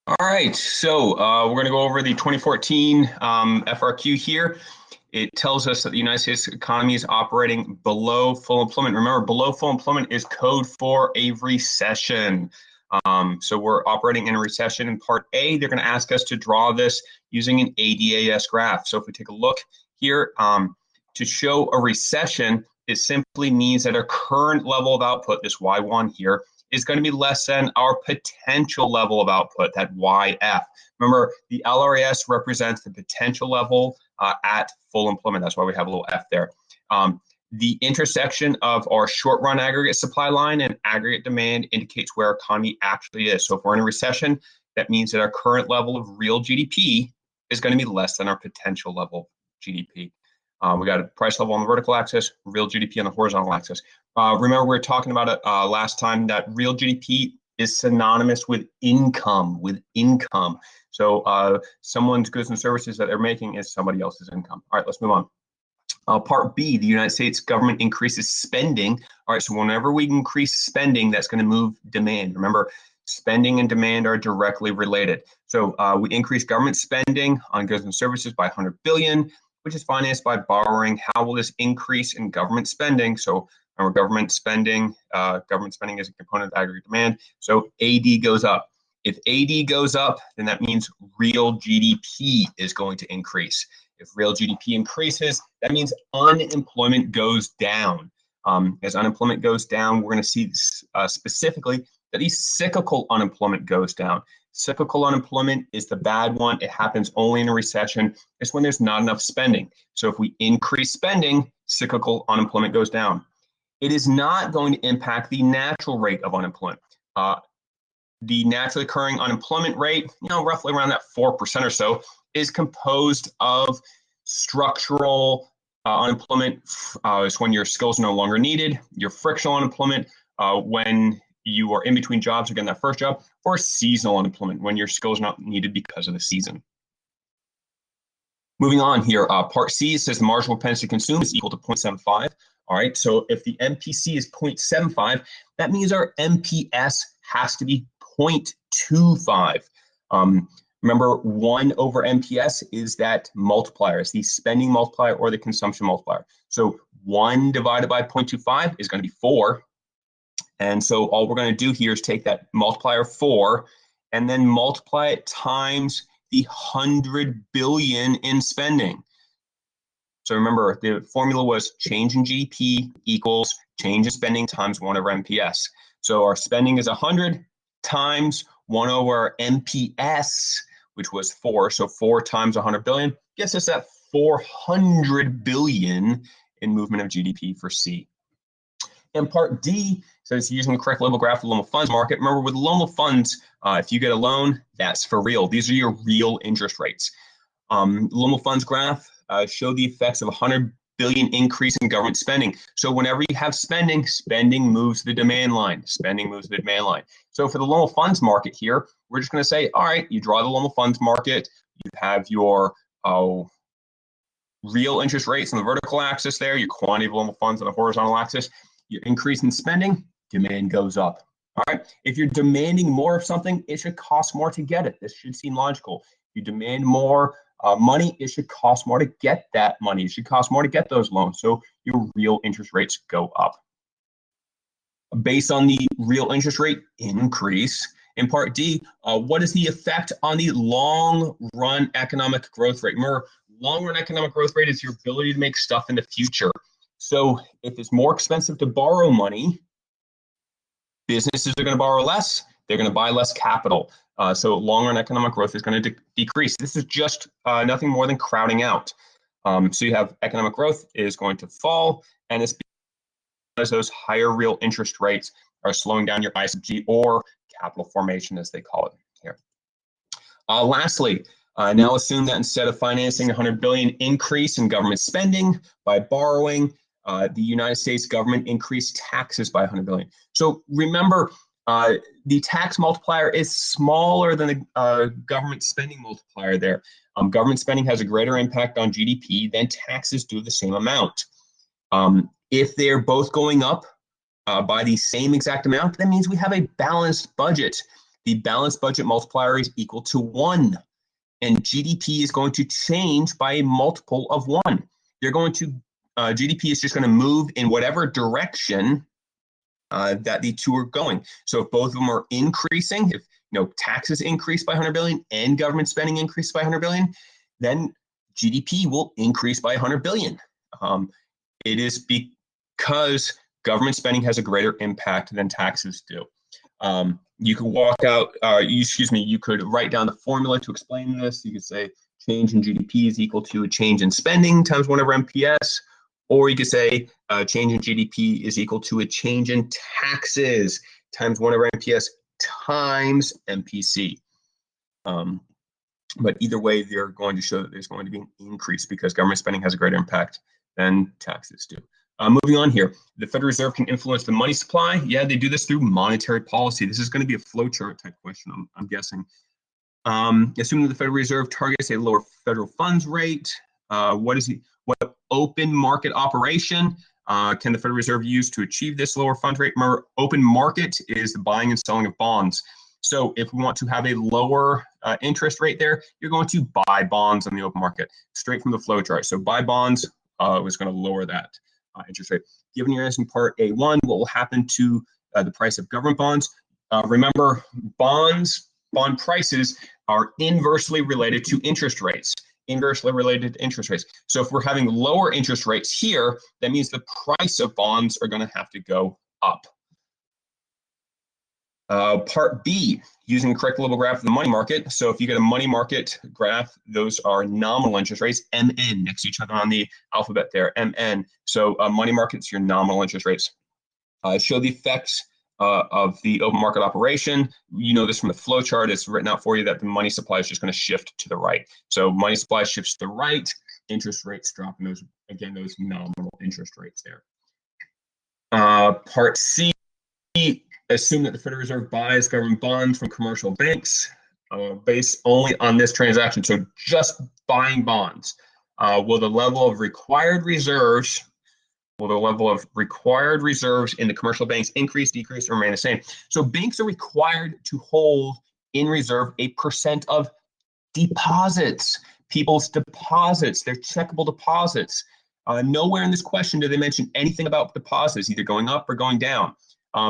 All right, so we're going to go over the 2014 FRQ here. It tells us that the United States economy is operating below full employment. Remember, below full employment is code for a recession. So we're operating in a recession. In Part A, they're going to ask us to draw this using an ADAS graph. So if we take a look here, to show a recession, it simply means that our current level of output, this Y1 here, is going to be less than our potential level of output, that YF. Remember, the LRAS represents the potential level at full employment. That's why we have a little F there. The intersection of our short-run aggregate supply line and aggregate demand indicates where our economy actually is. So if we're in a recession, that means that our current level of real GDP is going to be less than our potential level of GDP. We got a price level on the vertical axis, real GDP on the horizontal axis. Remember, we were talking about it last time that real GDP is synonymous with income, So someone's goods and services that they're making is somebody else's income. All right, let's move on. Part B, the United States government increases spending. All right, so whenever we increase spending, that's going to move demand. Remember, spending and demand are directly related. So we increase government spending on goods and services by 100 billion, which is financed by borrowing. How will this increase in government spending? So remember, government spending is a component of aggregate demand. So AD goes up. If AD goes up, then that means real GDP is going to increase. If real GDP increases, that means unemployment goes down. As unemployment goes down, we're going to see specifically that the cyclical unemployment goes down. Cyclical unemployment is the bad one. It happens only in a recession. It's when there's not enough spending. So if we increase spending, cyclical unemployment goes down. It is not going to impact the natural rate of unemployment. The naturally occurring unemployment rate, roughly around that 4% or so, is composed of structural unemployment, is when your skills are no longer needed, your frictional unemployment, when you are in between jobs, again, that first job, or seasonal unemployment, when your skills are not needed because of the season. Moving on here, Part C says the marginal propensity to consume is equal to 0.75. All right, so if the MPC is 0.75, that means our MPS has to be 0.25. Remember, 1 over MPS is that multiplier. It's the spending multiplier or the consumption multiplier. So 1 divided by 0.25 is going to be 4. And so all we're going to do here is take that multiplier 4 and then multiply it times the 100 billion in spending. So remember, the formula was change in GDP equals change in spending times 1 over MPS. So our spending is 100 times 1 over MPS, which was 4. So 4 times 100 billion gets us that 400 billion in movement of GDP for C. And Part D says using the correct level graph of the loan funds market. Remember, with loan funds, if you get a loan, that's for real. These are your real interest rates. Loan funds graph show the effects of 100 billion increase in government spending. So whenever you have spending, spending moves the demand line. Spending moves the demand line. So for the loan funds market here, we're just going to say, all right, you draw the loan funds market. You have your real interest rates on the vertical axis there, your quantity of loan funds on the horizontal axis. Your increase in spending, demand goes up. All right. If you're demanding more of something, it should cost more to get it. This should seem logical. If you demand more money, it should cost more to get that money. It should cost more to get those loans. So your real interest rates go up. Based on the real interest rate increase, in Part D, what is the effect on the long-run economic growth rate? Remember, long-run economic growth rate is your ability to make stuff in the future. So if it's more expensive to borrow money, businesses are going to borrow less. They're going to buy less capital. So long-run economic growth is going to decrease. This is just nothing more than crowding out. So you have economic growth is going to fall, and it's because those higher real interest rates are slowing down your ISG or capital formation, as they call it here. Lastly, now assume that instead of financing 100 billion increase in government spending by borrowing, the United States government increased taxes by 100 billion. So remember, the tax multiplier is smaller than the government spending multiplier there. Government spending has a greater impact on GDP than taxes do the same amount. If they're both going up by the same exact amount, that means we have a balanced budget. the balanced budget multiplier is equal to 1. And GDP is going to change by a multiple of 1. They're going to, GDP is just going to move in whatever direction that the two are going. So if both of them are increasing, if taxes increase by 100 billion and government spending increases by 100 billion, then GDP will increase by 100 billion. It is because government spending has a greater impact than taxes do. You could you could write down the formula to explain this. You could say change in GDP is equal to a change in spending times 1 over MPS, or you could say change in GDP is equal to a change in taxes times 1 over MPS times MPC. But either way, they're going to show that there's going to be an increase because government spending has a greater impact than taxes do. Moving on here, the Federal Reserve can influence the money supply. Yeah, they do this through monetary policy. This is going to be a flowchart type question, I'm guessing. Assuming that the Federal Reserve targets a lower federal funds rate, what open market operation can the Federal Reserve use to achieve this lower fund rate? Remember, open market is the buying and selling of bonds. So if we want to have a lower interest rate there, you're going to buy bonds on the open market, straight from the flowchart. So buy bonds is going to lower that interest rate. Given you're asking part A1, what will happen to the price of government bonds? Remember, bond prices are inversely related to interest rates. So if we're having lower interest rates here, that means the price of bonds are going to have to go up. Part B, using the correct level graph of the money market. So if you get a money market graph, those are nominal interest rates, MN, next to each other on the alphabet there, MN. So money markets, your nominal interest rates. Show the effects of the open market operation. You know this from the flow chart. It's written out for you that the money supply is just going to shift to the right. So money supply shifts to the right, interest rates drop, and those nominal interest rates there. Part C, assume that the Federal Reserve buys government bonds from commercial banks based only on this transaction. So just buying bonds. Will the level of required reserves in the commercial banks increase, decrease, or remain the same? So banks are required to hold in reserve a % of deposits, people's deposits, their checkable deposits. Nowhere in this question do they mention anything about deposits, either going up or going down.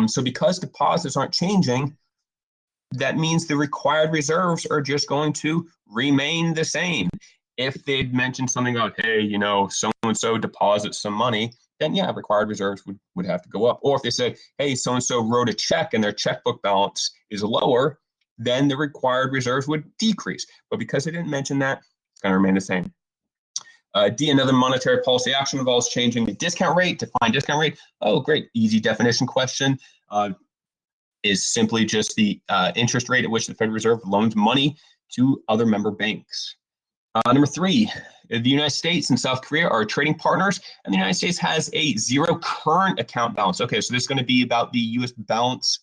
So because deposits aren't changing, that means the required reserves are just going to remain the same. If they'd mentioned something about, hey, so-and-so deposits some money, then yeah, required reserves would have to go up. Or if they said, hey, so-and-so wrote a check and their checkbook balance is lower, then the required reserves would decrease. But because they didn't mention that, it's going to remain the same. D, another monetary policy action involves changing the discount rate. Define discount rate. Oh, great. Easy definition question. Is simply just the interest rate at which the Federal Reserve loans money to other member banks. Number 3, the United States and South Korea are trading partners, and the United States has a 0 current account balance. Okay, so this is going to be about the U.S. balance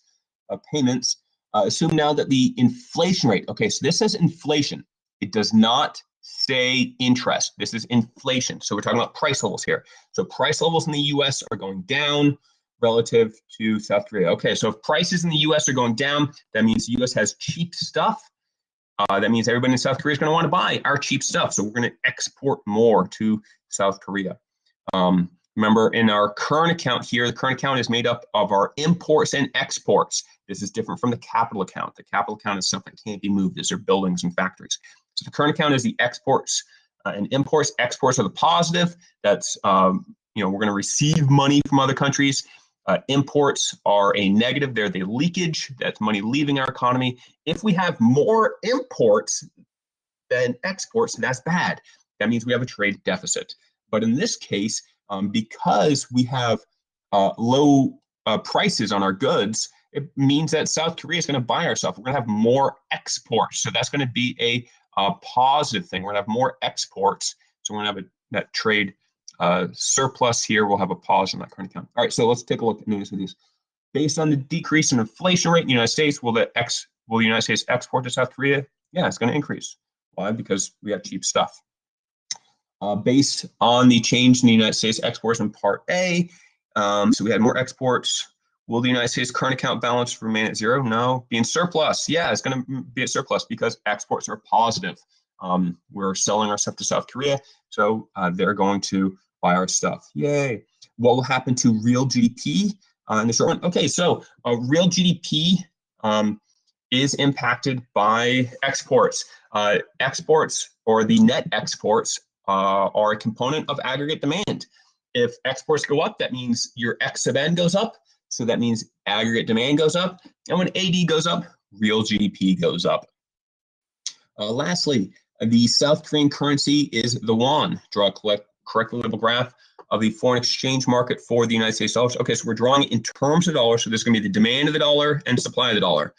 of payments. Assume now that the inflation rate, okay, so this says inflation. It does not say interest. This is inflation. So we're talking about price levels here. So price levels in the U.S. are going down relative to South Korea. Okay, so if prices in the U.S. are going down, that means the U.S. has cheap stuff. That means everybody in South Korea is going to want to buy our cheap stuff. So we're going to export more to South Korea. Remember, in our current account here, the current account is made up of our imports and exports. This is different from the capital account. The capital account is stuff that can't be moved. These are buildings and factories. So the current account is the exports and imports. Exports are the positive. That's, we're going to receive money from other countries. Imports are a negative. They're the leakage. That's money leaving our economy. If we have more imports than exports, that's bad. That means we have a trade deficit. But in this case, because we have low prices on our goods, it means that South Korea is going to buy our stuff. We're going to have more exports. So that's going to be a positive thing. We're going to have more exports. So we're going to have that trade surplus here. We'll have a pause in that current account. All right, so let's take a look at these. Based on the decrease in inflation rate in the United States, will the United States export to South Korea? Yeah, it's going to increase. Why? Because we have cheap stuff. Based on the change in the United States exports in Part A, so we had more exports. Will the United States current account balance remain at zero? No. Be in surplus? Yeah, it's going to be a surplus because exports are positive. We're selling our stuff to South Korea, so they're going to buy our stuff. Yay. What will happen to real GDP in the short run? Okay, so real GDP is impacted by exports. Exports, or the net exports, are a component of aggregate demand. If exports go up, that means your X sub N goes up. So that means aggregate demand goes up. And when AD goes up, real GDP goes up. Lastly, the South Korean currency is the won. Draw a correctly labeled graph of the foreign exchange market for the United States dollars. Okay, so we're drawing it in terms of dollars. So there's going to be the demand of the dollar and supply of the dollar.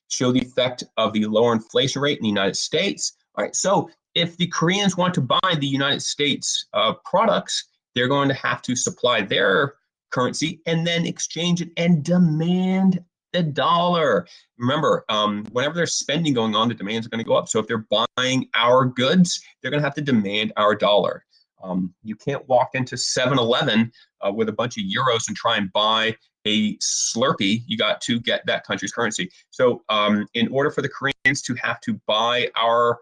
Show the effect of the lower inflation rate in the United States. All right, so if the Koreans want to buy the United States products, they're going to have to supply their currency and then exchange it and demand the dollar. Remember, whenever there's spending going on, the demand is going to go up. So if they're buying our goods, they're going to have to demand our dollar. You can't walk into 7-Eleven with a bunch of euros and try and buy a Slurpee. You got to get that country's currency. So in order for the Koreans to have to buy our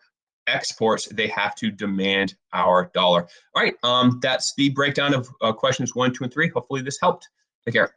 exports, they have to demand our dollar. All right, that's the breakdown of questions 1, 2, and 3. Hopefully this helped. Take care.